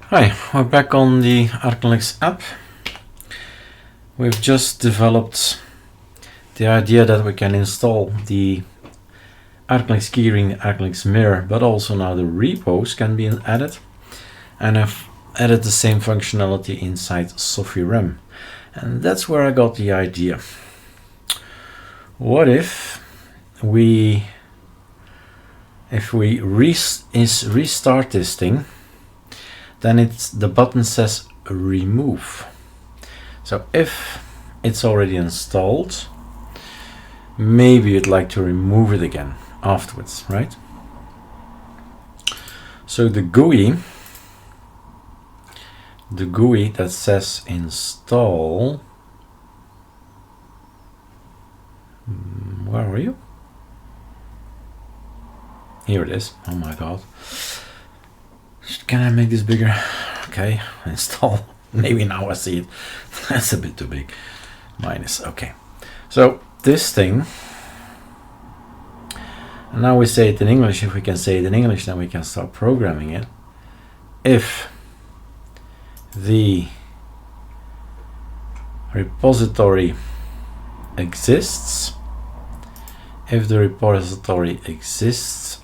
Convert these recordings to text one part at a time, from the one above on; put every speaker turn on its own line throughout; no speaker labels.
Hi, we're back on the ArcoLinux app. We've just developed the idea that we can install the ArcoLinux keyring, the ArcoLinux mirror, but also now the repos can be added. And I've added the same functionality inside Forum. And that's where I got the idea. What if we restart this thing, then the button says remove. So if it's already installed, maybe you'd like to remove it again afterwards, right? So the GUI that says install, where are you? Here it is. Oh my god. Can I make this bigger? Okay, install. Maybe now I see it. That's a bit too big. Minus, okay. So this thing, and now we say it in English. If we can say it in English, then we can start programming it. If the repository exists,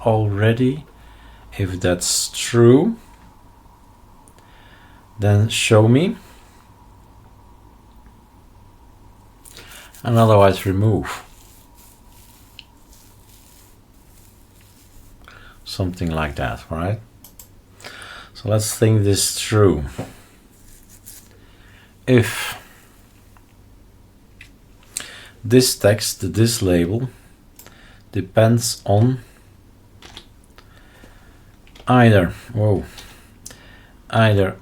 already, if that's true, then show me, and otherwise remove. Something like that, right? So let's think this through. If this text, this label, depends on either,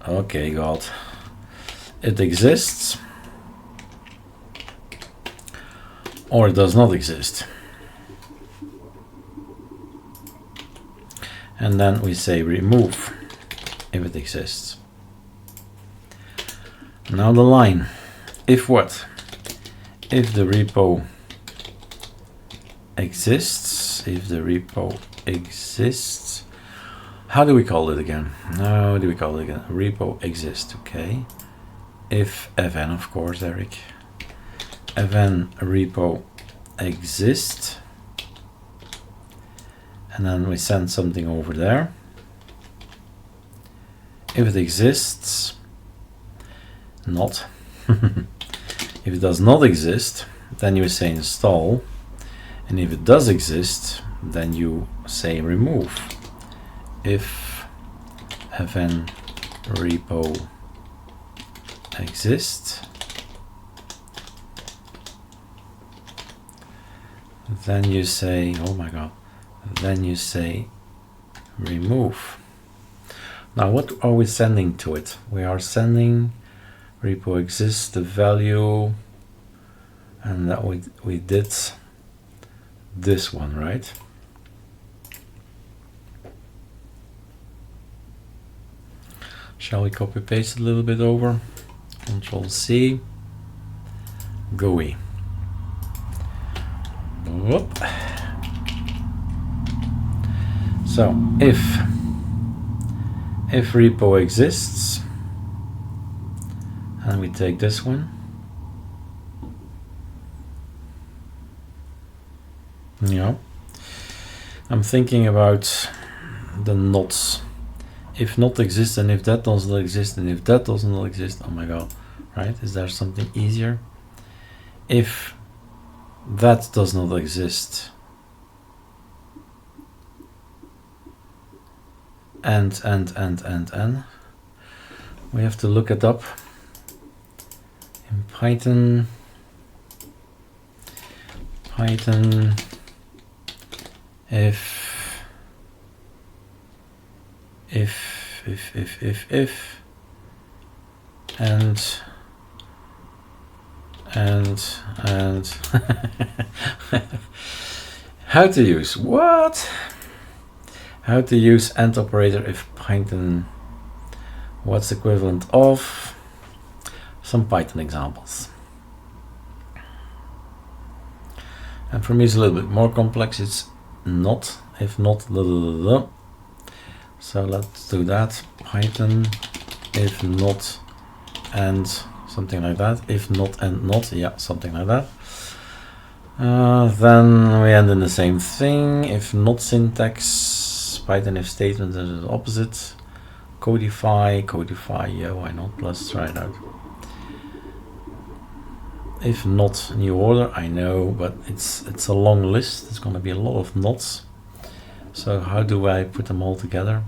okay, God, it exists or it does not exist. And then we say remove if it exists. Now the line, if what? If the repo exists, how do we call it again? Repo exists, okay. If fn, of course, Eric. Fn repo exists. And then we send something over there. If it exists, not. If it does not exist, then you say install. And if it does exist, then you say remove. If fn repo exists, then you say, oh my god, then you say remove. Now what are we sending to it? We are sending repo exists, the value, and that we did this one, right? Shall we copy paste a little bit over? Control C, GUI. Whoop. So if repo exists, and we take this one, yeah, I'm thinking about the nots. If not exists, and if that does not exist, and if that does not exist, oh my god, right? Is there something easier? If that does not exist, and we have to look it up in Python. If and how to use what? How to use AND operator if Python, what's equivalent of some Python examples. And for me it's a little bit more complex. It's not, if not, blah, blah, blah, blah. So let's do that. Python if not and something like that, if not and not, yeah, something like that. Then we end in the same thing. If not syntax, Python if statement is the opposite. Codify, yeah, why not? Let's try it out. If not new order, I know, but it's a long list. There's going to be a lot of nots. So how do I put them all together?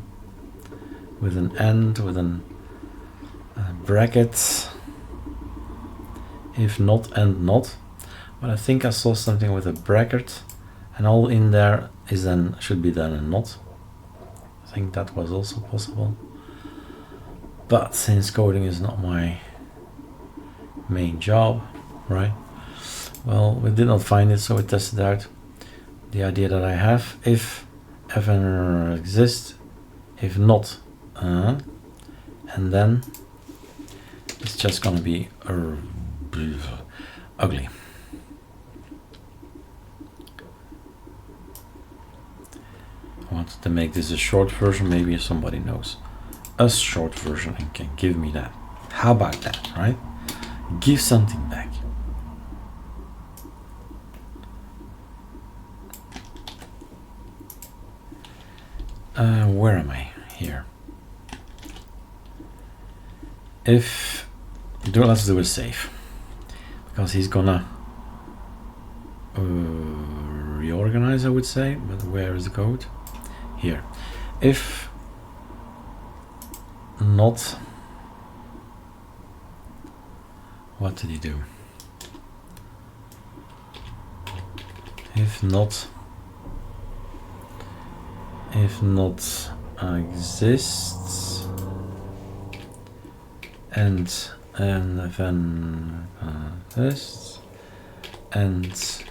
With an and, with an bracket. If not and not. But I think I saw something with a bracket, and all in there is then should be then a not. I think that was also possible. But since coding is not my main job, right? Well, we did not find it, so we tested out the idea that I have. If ever exists, if not, and then it's just gonna be ugly. I wanted to make this a short version. Maybe somebody knows a short version and can give me that. How about that, right? Give something back. Where am I? Here. Let's do a save, because he's gonna reorganize, I would say, but where is the code? Here. If not, what did he do? If not exists and then this and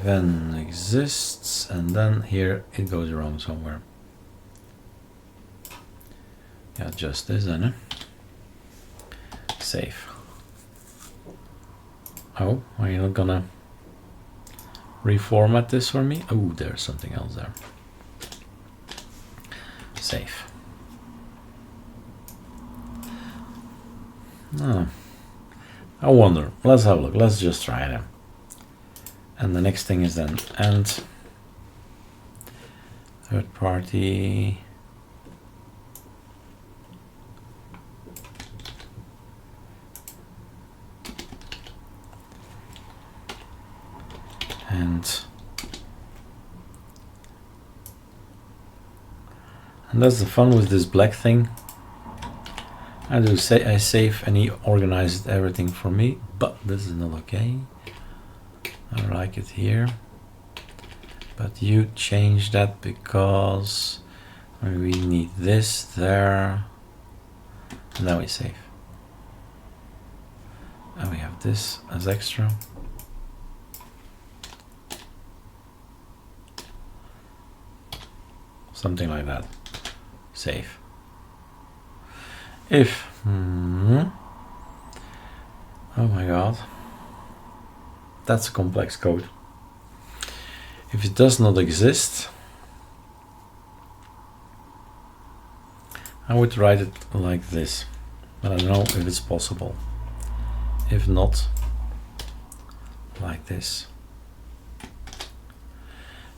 then exists, and then here it goes wrong somewhere. Yeah, just this then. Save. Oh, are you not gonna reformat this for me? Oh, there's something else there. Save. Oh, I wonder. Let's have a look. Let's just try it. And the next thing is then and third party. And that's the fun with this black thing. I save and he organized everything for me, but this is not okay. I like it here, but you change that because we need this there, and then we save. And we have this as extra. Something like that. Save. If oh my god, that's a complex code. If it does not exist, I would write it like this, but I don't know if it's possible. If not, like this.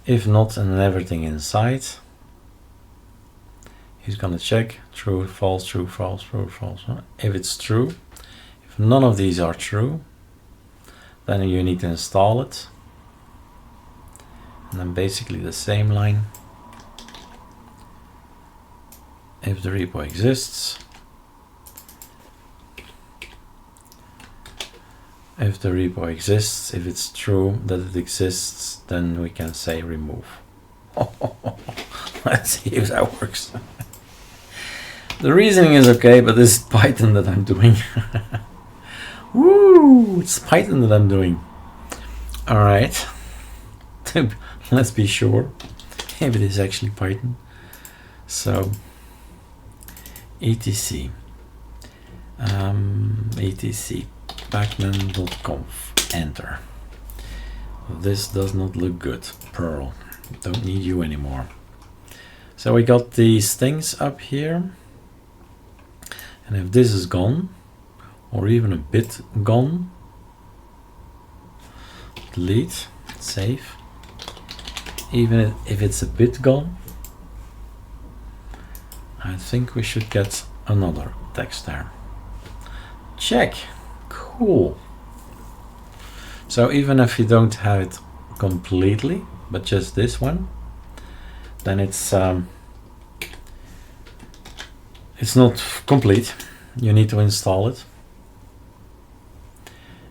If not, and everything inside. He's gonna check true, false, true, false, true, false. If it's true, if none of these are true, then you need to install it. And then basically the same line. If the repo exists, if if it's true that it exists, then we can say remove. Let's see if that works. The reasoning is okay, but this is Python that I'm doing. Woo! It's Python that I'm doing. All right. Let's be sure if it is actually Python. So, etc. etc. pacman.conf. Enter. This does not look good. Perl. Don't need you anymore. So we got these things up here. And if this is gone, or even a bit gone, delete, save. Even if it's a bit gone, I think we should get another text there. Check. Cool. So even if you don't have it completely, but just this one, then it's not complete. You need to install it.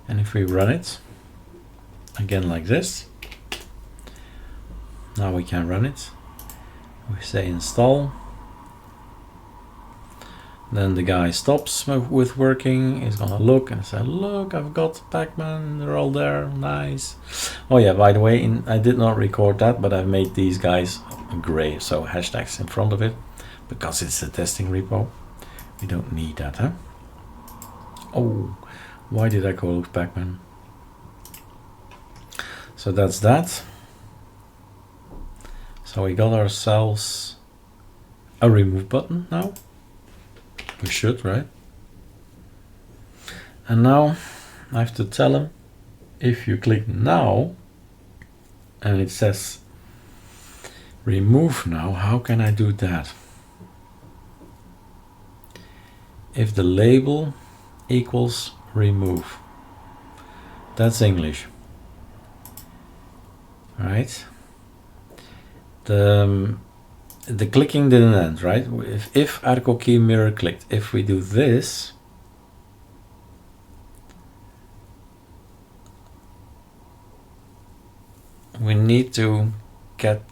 And if we run it again like this, now we can run it. We say install. Then the guy stops with working. He's gonna look and say, look, I've got Pacman, they're all there, nice. Oh yeah, by the way, I did not record that, but I've made these guys gray, so hashtags in front of it, because it's a testing repo. We don't need that, huh? Oh, why did I call it Pacman? So that's that. So we got ourselves a remove button now. We should, right? And now I have to tell him, if you click now and it says remove now, how can I do that? If the label equals remove, that's English, right? The clicking didn't end, right? If Arco key mirror clicked, if we do this, we need to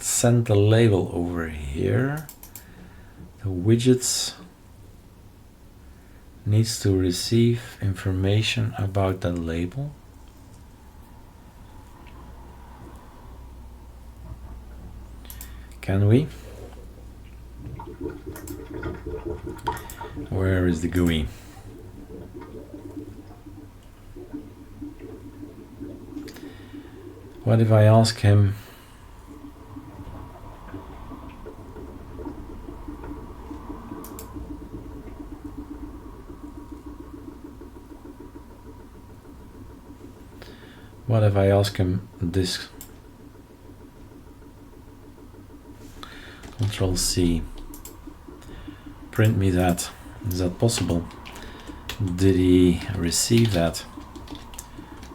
send the label over here. The widgets needs to receive information about that label. Can we? Where is the GUI? What if I ask him this? Control C. Print me that. Is that possible? Did he receive that?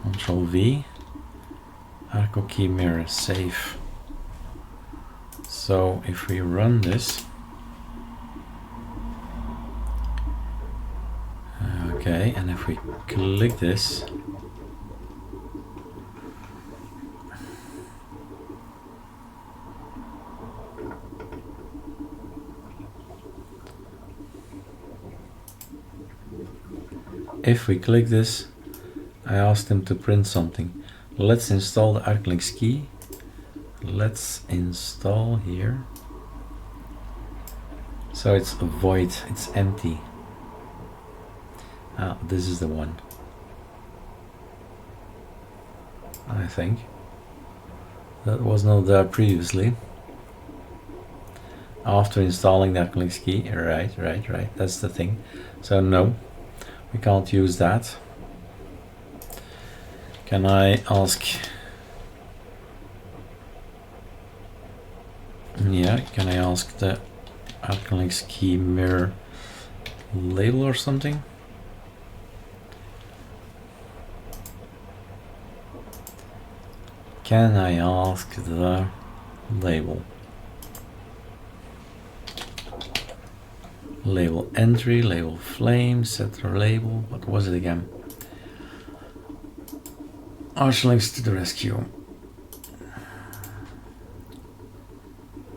Control V. Arco key mirror, save. So if we run this, okay, and if we click this, I asked him to print something. Let's install the ArcoLinux key. Let's install here. So it's a void, it's empty. Ah, this is the one. I think. That was not there previously. After installing the ArcoLinux key. Right. That's the thing. So no, we can't use that. Can I ask? Yeah, can I ask the ArcoLinux key mirror label or something? Can I ask the label? Label entry, label flame, set the label. What was it again? ArcoLinux to the rescue.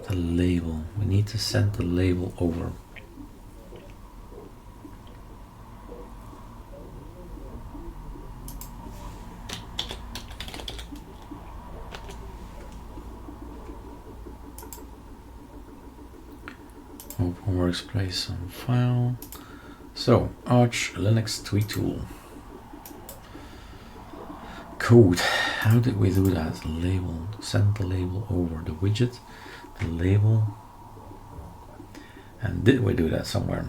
The label. We need to send the label over. Open workspace on file. So ArcoLinux tweak tool. Code. How did we do that? Label. Send the label over the widget. The label. And did we do that somewhere?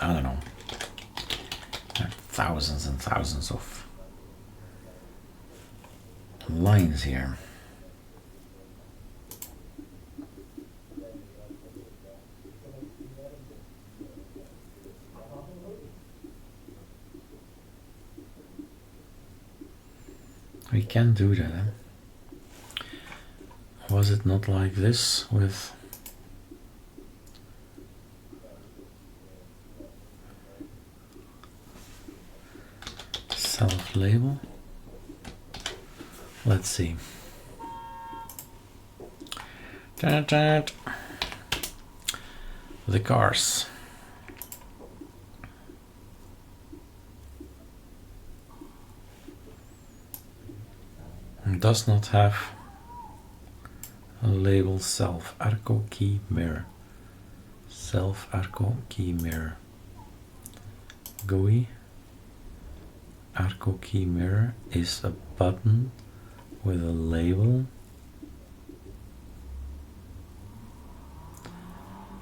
I don't know. thousands and thousands of lines here. We can do that. Was it not like this with self-label? Let's see. The cars. Does not have a label self Arco key mirror. Self Arco key mirror. GUI Arco key mirror is a button with a label.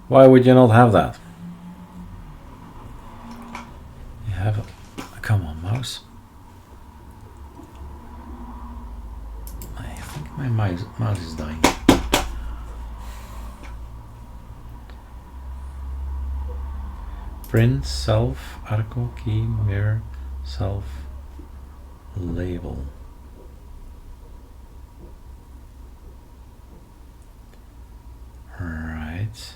Why would you not have that? You have a, come on, mouse. I think my mouse is dying. Print self Arco key mirror self label. Right.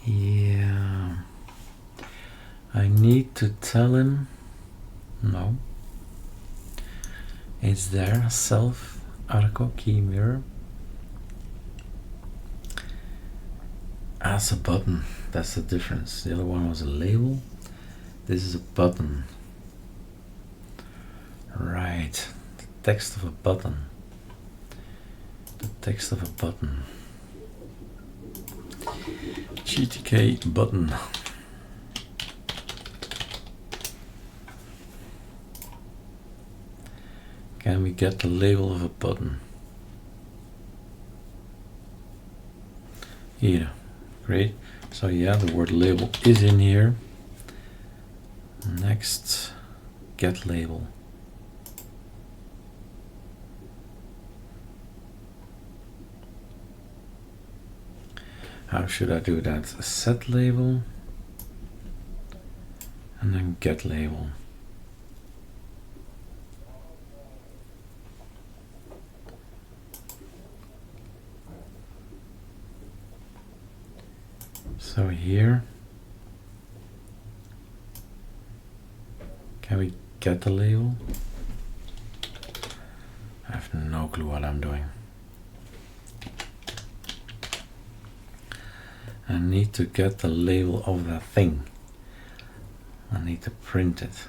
Yeah, I need to tell him no. Is there a self Arco key mirror? That's a button. That's the difference. The other one was a label. This is a button. Right. The text of a button. The text of a button. GTK button. Can we get the label of a button? Here. Great. So yeah, the word label is in here. Next, get label. How should I do that? Set label and then get label. So here, can we get the label? I have no clue what I'm doing. I need to get the label of that thing. I need to print it.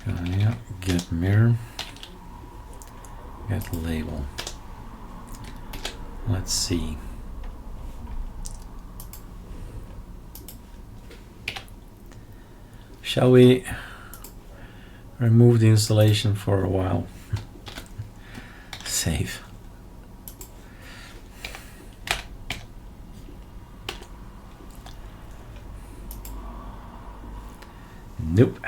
Yeah, get mirror, get label. Let's see. Shall we remove the installation for a while? Save. Nope.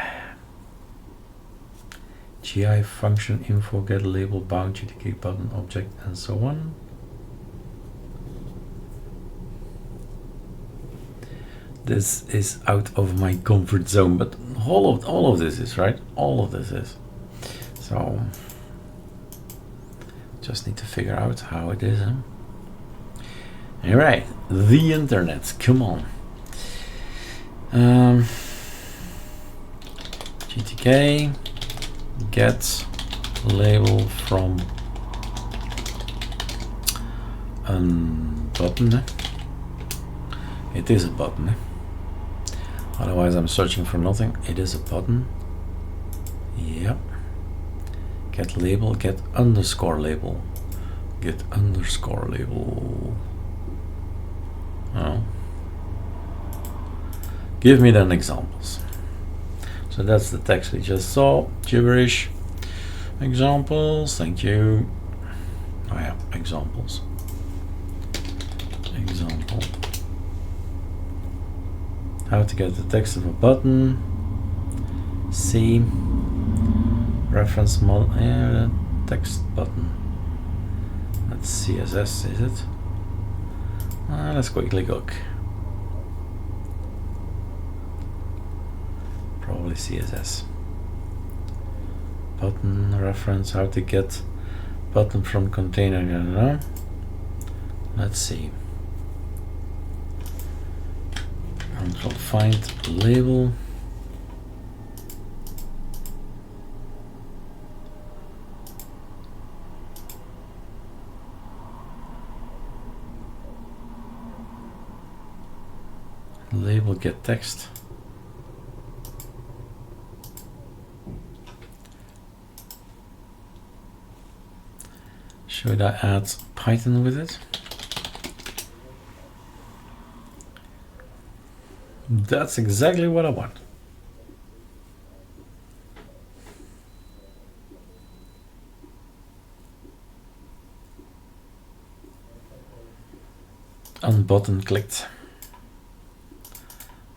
GI function info get label bound GTK button object and so on. This is out of my comfort zone, but all of this is, right? All of this is. So just need to figure out how it is. Huh? All right, the internet. Come on. GTK get label from a button. It is a button. Otherwise I'm searching for nothing. It is a button. Yep. Get label, get underscore label. Get underscore label. Oh. Give me then examples. So that's the text we just saw. Gibberish. Examples, thank you. Oh yeah, examples. Example. How to get the text of a button. C. Reference model. Yeah, text button. That's CSS, is it? Let's quickly look. Probably CSS. Button reference. How to get button from container. Let's see. Control find label. Label get text. Should I add Python with it? That's exactly what I want. Button clicked.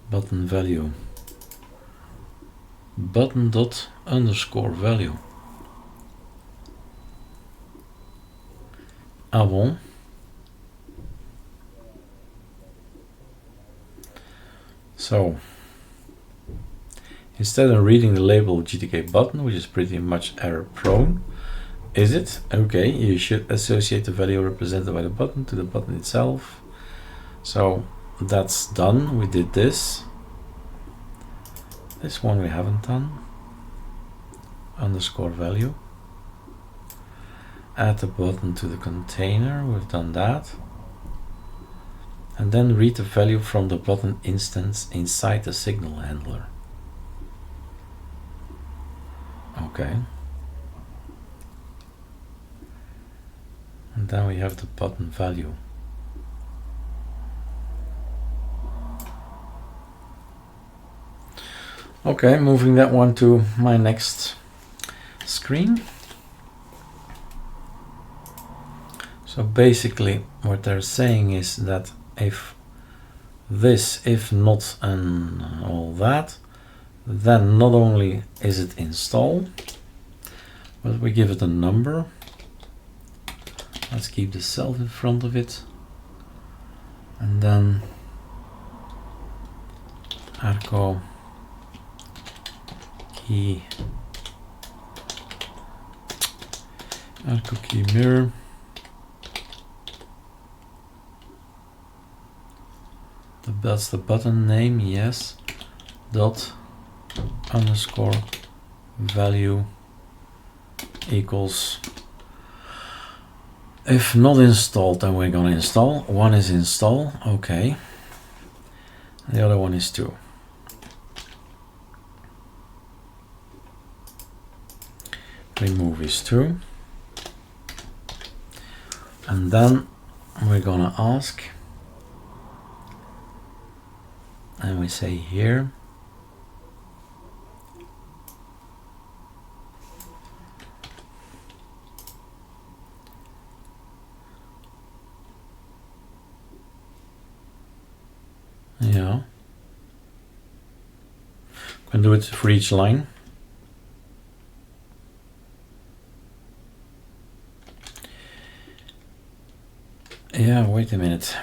Button value. Button dot underscore value. Ah bon? So instead of reading the label GTK button, which is pretty much error prone, is it? Okay, you should associate the value represented by the button to the button itself. So that's done. We did this. This one we haven't done. Underscore value. Add the button to the container. We've done that. And then read the value from the button instance inside the signal handler. Okay. And then we have the button value. Okay, moving that one to my next screen. So basically what they're saying is that if this, if not, and all that, then not only is it installed, but we give it a number. Let's keep the self in front of it. And then Arco key mirror. That's the button name, yes. Dot underscore value equals. If not installed, then we're gonna install. One is install, okay. The other one is 2. Remove is 2. And then we're gonna ask, and we say here, yeah, can do it for each line. Yeah, wait a minute.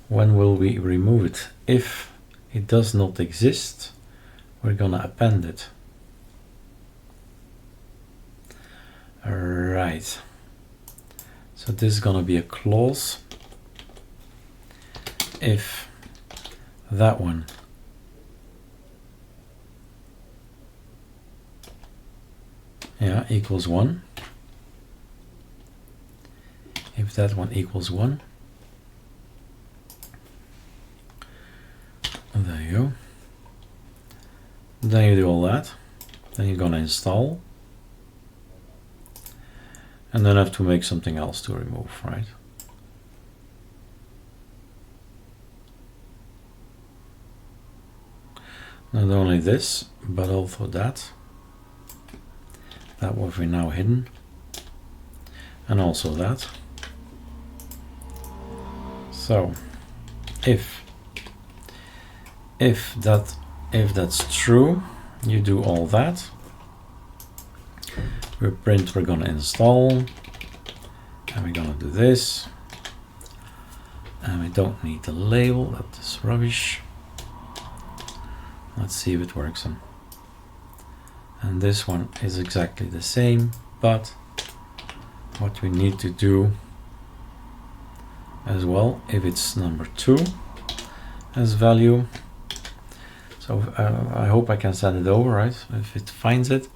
When will we remove it? If it does not exist, we're gonna append it. Right. So this is gonna be a clause. If that one equals 1. If that one equals 1, there you go. Then you do all that. Then you're gonna install. and then I have to make something else to remove, right? Not only this, but also that. That will be now hidden. And also that. So if that's true, you do all that. We print, we're gonna install, and we're gonna do this. And we don't need the label, that is rubbish. Let's see if it works. And this one is exactly the same, but what we need to do as well, if it's number 2 as value, so I hope I can send it over, right? If it finds it.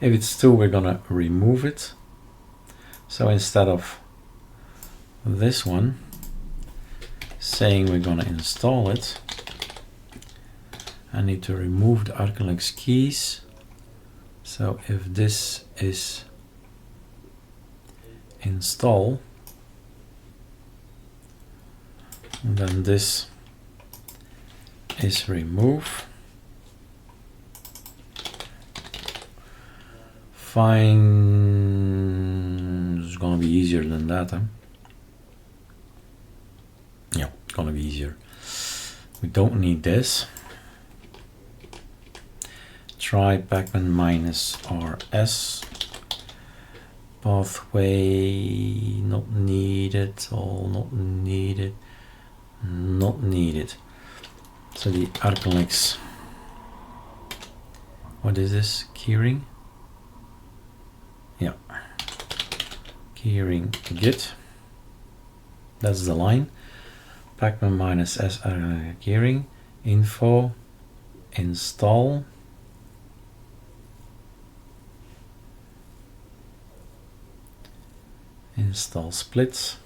If it's 2, we're gonna remove it. So instead of this one saying we're gonna install it, I need to remove the ArcoLinux keys. So if this is install, then this is remove. Fine, it's gonna be easier than that, huh? Yeah, it's gonna be easier. We don't need this. Try pacman -rs. Pathway, not needed, all not needed, not needed. So the ArcoLinux, what is this? Keyring? Yeah. Keyring git. That's the line. Pacman -s keyring info install. Install splits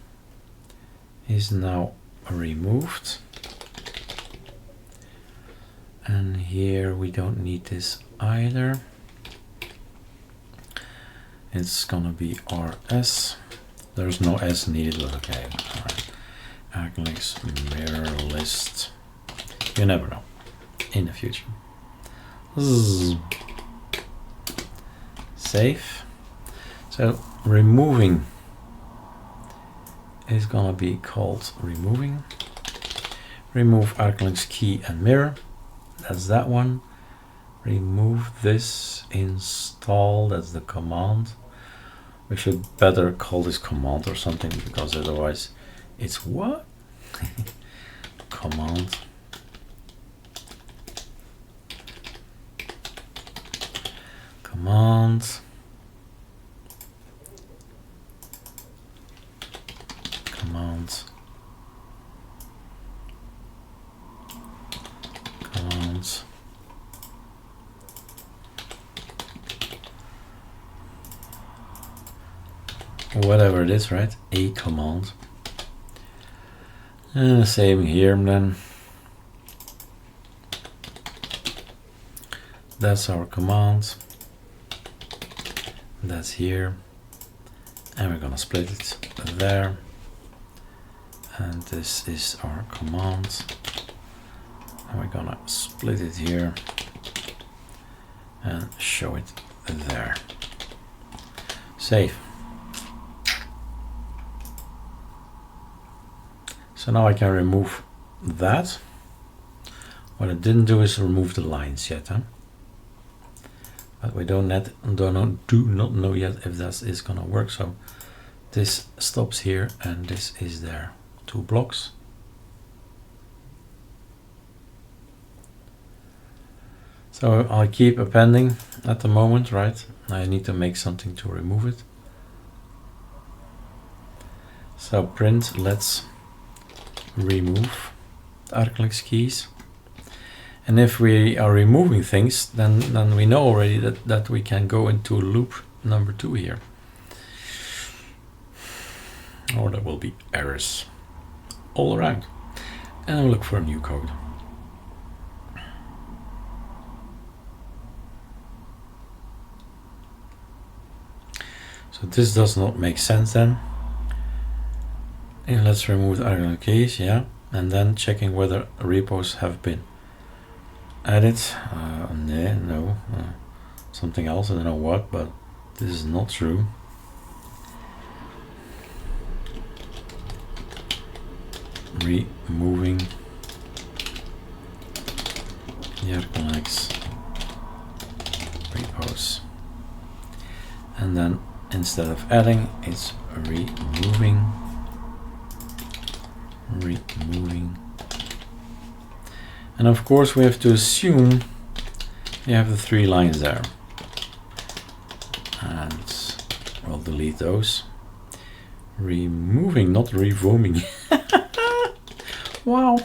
is now removed. And here we don't need this either. It's gonna be rs. There's no s needed, but okay. All right. ArcoLinux mirror list. You never know in the future. Save. So removing is gonna be called removing. Remove ArcoLinux key and mirror. That's that one. Remove this, install, that's the command. We should better call this command or something, because otherwise it's what? Command. Command. Command. Commands. Whatever it is, right? A command. And the same here then. That's our command. That's here. And we're gonna split it there. And this is our command. And we're gonna split it here and show it there. Save. So now I can remove that. What I didn't do is remove the lines yet, huh? But we do not know yet if that is gonna work. So this stops here and this is there. 2 blocks. So I'll keep appending at the moment, right? I need to make something to remove it. So print, let's remove the ArcoLinux keys. And if we are removing things, then we know already that we can go into loop number 2 here. Or there will be errors all around. And I'll look for a new code. So this does not make sense then. And let's remove the ArcoLinux keys, yeah, and then checking whether repos have been added. No, something else, I don't know what, but this is not true. Removing the ArcoLinux repos, and then instead of adding, it's removing, and of course we have to assume you have the 3 lines there, and we'll delete those. Removing, not revooming. Wow.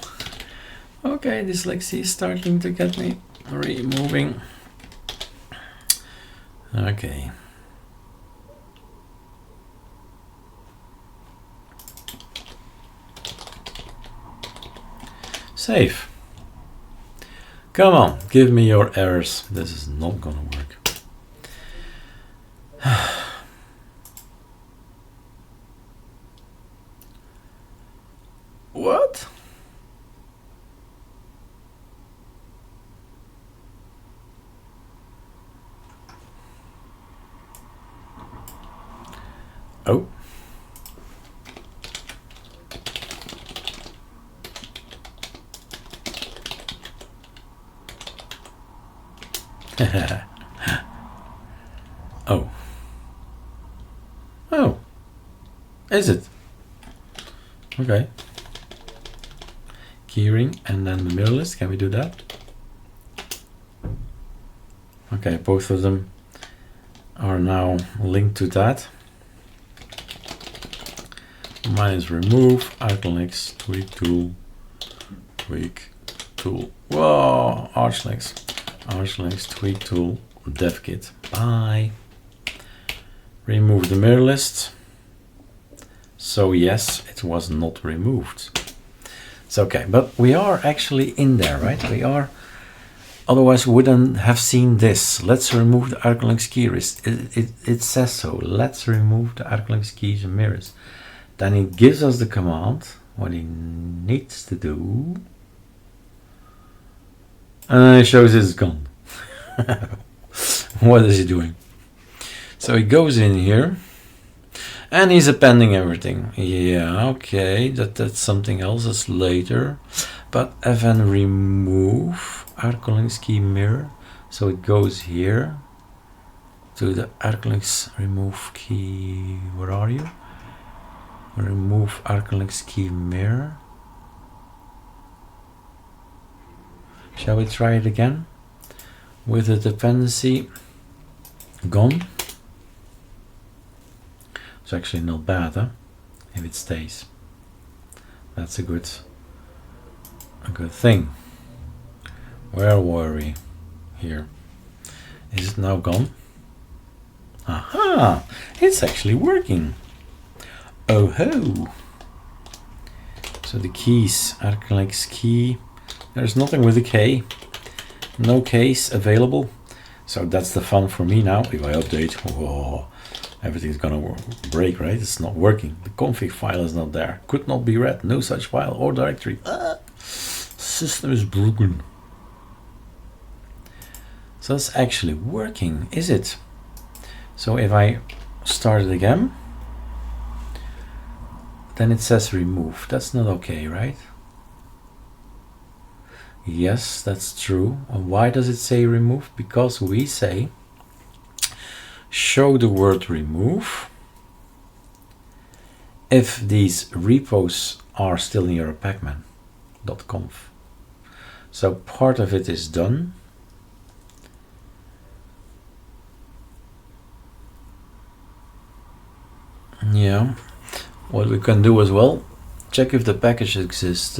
Okay, dyslexia is starting to get me. Removing. Okay. Save. Come on, give me your errors. This is not gonna work. What? Oh. Oh. Oh. Is it? Okay. Keyring and then the mirror list. Can we do that? Okay, both of them are now linked to that. Mine is remove, ArcoLinux, tweak tool. Whoa, ArcoLinux, tweak tool, dev kit. Bye. Remove the mirror list. So yes, it was not removed. It's okay, but we are actually in there, right? We are, otherwise we wouldn't have seen this. Let's remove the ArcoLinux key list. It says so. Let's remove the ArcoLinux keys and mirrors. Then it gives us the command, what he needs to do. And it shows it's gone. What is he doing? So he goes in here and he's appending everything. Yeah, okay, that's something else, that's later. But then remove ArcoLinux key mirror. So it goes here to the ArcoLinux remove key. Where are you? Remove ArcoLinux key mirror. Shall we try it again? With the dependency gone. It's actually not bad, huh? If it stays. That's a good thing. Where were we? Here. Is it now gone? Aha! It's actually working. Oh ho! So the keys, ArcoLinux key. There's nothing with a K. No case available. So that's the fun for me now. If I update, whoa, everything's gonna break, right? It's not working. The config file is not there. Could not be read. No such file or directory. System is broken. So it's actually working, is it? So if I start it again, then it says remove. That's not okay, right? Yes, that's true. And why does it say remove? Because we say show the word remove if these repos are still in your pacman.conf. So part of it is done. Yeah, what we can do as well, check if the package exists.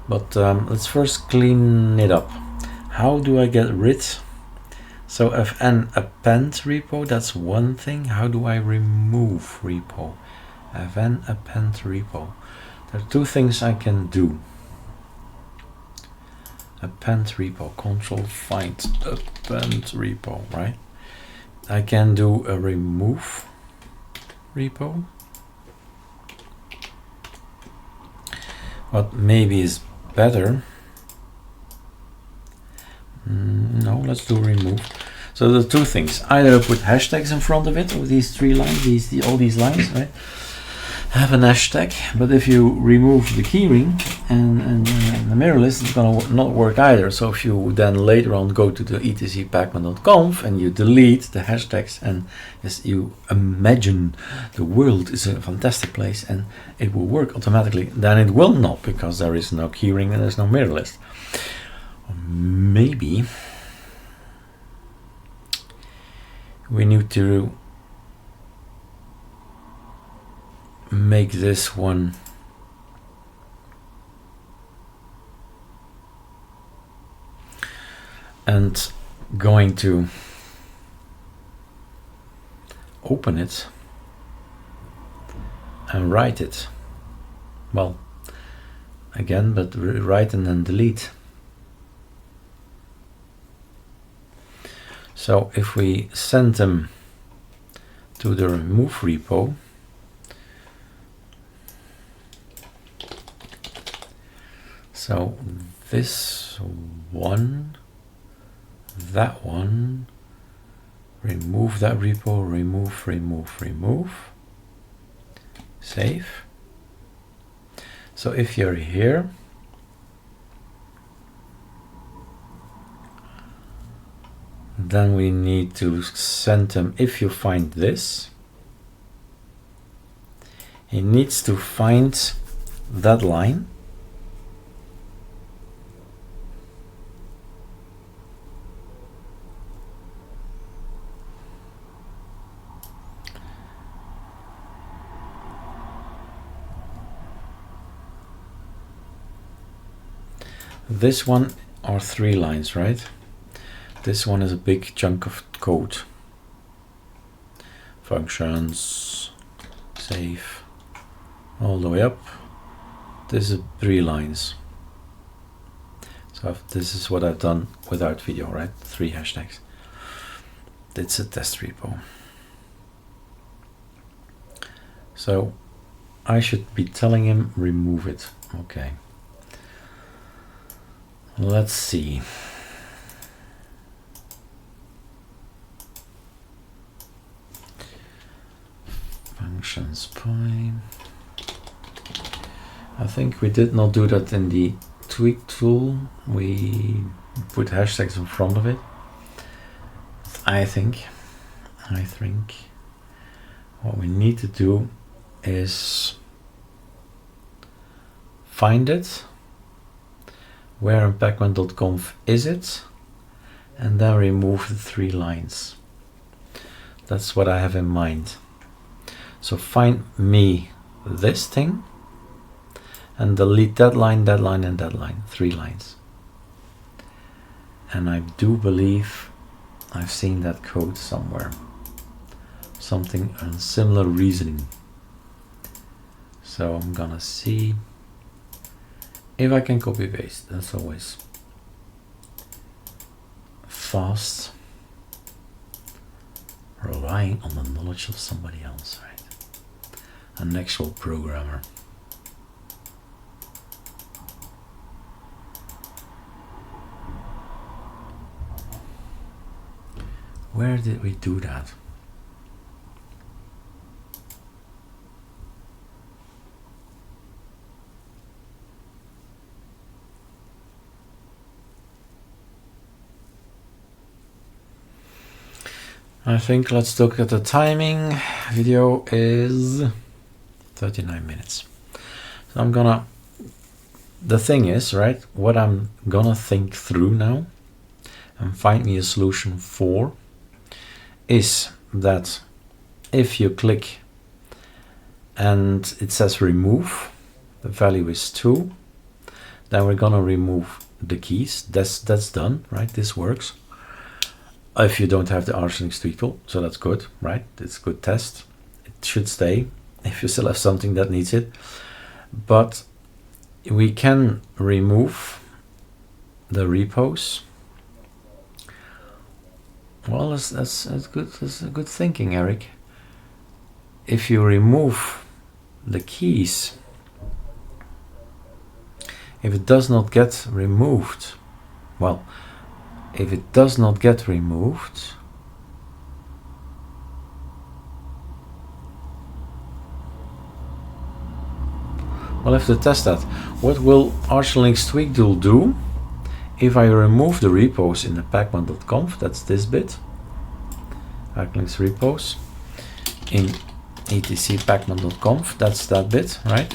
But let's first clean it up. How do I get rid? So fn append repo, that's one thing. How do I remove repo? Fn append repo. There are two things I can do. Append repo, control find append repo, right? I can do a remove repo. What maybe is better. No, let's do remove. So the two things: either put hashtags in front of it, or these three lines, all these lines, right? Have an hashtag, but if you remove the keyring and the mirror list, it's gonna not work either. So if you then later on go to the etc.pacman.conf and you delete the hashtags, and yes, you imagine the world is a fantastic place and it will work automatically, then it will not, because there is no keyring and there's no mirror list. Or maybe we need to make this one and going to open it and write it. Well, again, but write and then delete. So if we send them to the remove repo, so this one, that one, remove that repo, remove, save. So if you're here, then we need to send them, if you find this, it needs to find that line. This one are 3 lines, right? This one is a big chunk of code. Functions, save, all the way up. This is 3 lines. So this is what I've done without video, right? 3 hashtags. It's a test repo. So I should be telling him remove it. Okay. Let's see. Functions point. I think we did not do that in the tweak tool. We put hashtags in front of it. I think what we need to do is find it. Where in pacman.conf is it? And then remove the 3 lines. That's what I have in mind. So find me this thing and delete that line, that line, and that line. 3 lines. And I do believe I've seen that code somewhere. Something on similar reasoning. So I'm gonna see if I can copy paste. That's always fast, relying on the knowledge of somebody else, right? An actual programmer. Where did we do that? I think let's look at the timing. Video is 39 minutes. So I'm gonna, the thing is, right, what I'm gonna think through now and find me a solution for is that if you click and it says remove, the value is 2, then we're gonna remove the keys. That's done, right? This works. If you don't have the ArcoLinux tweak tool, so that's good, right? It's a good test. It should stay if you still have something that needs it. But we can remove the repos Well, that's good. That's a good thinking, Eric. If you remove the keys, if it does not get removed, well, if it does not get removed, we'll have to test that. What will ArcoLinux tweak tool do if I remove the repos in the pacman.conf? That's this bit, ArcoLinux repos in etc pacman.conf. That's that bit, right?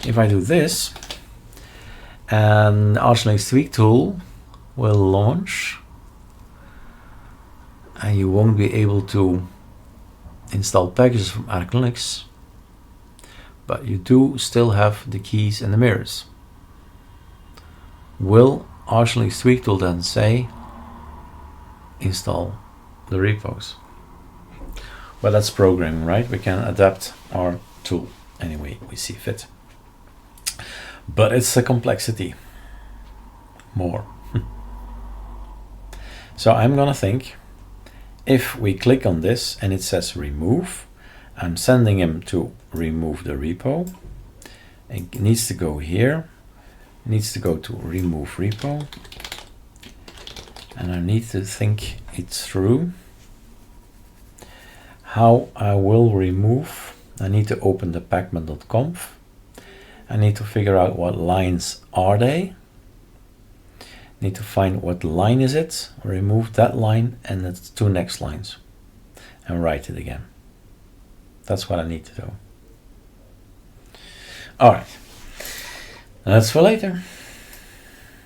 If I do this, and ArcoLinux tweak tool will launch, and you won't be able to install packages from ArcoLinux, but you do still have the keys and the mirrors. Will ArcoLinux tweak tool then say install the repos? Well, that's programming, right? We can adapt our tool any way we see fit. But it's a complexity more. So I'm gonna think, if we click on this and it says remove, I'm sending him to remove the repo. It needs to go here, it needs to go to remove repo, and I need to think it through how I will remove. I need to open the pacman.conf. I need to figure out what lines are they. Need to find what line is it, remove that line and the two next lines, and write it again. That's what I need to do. All right, that's for later.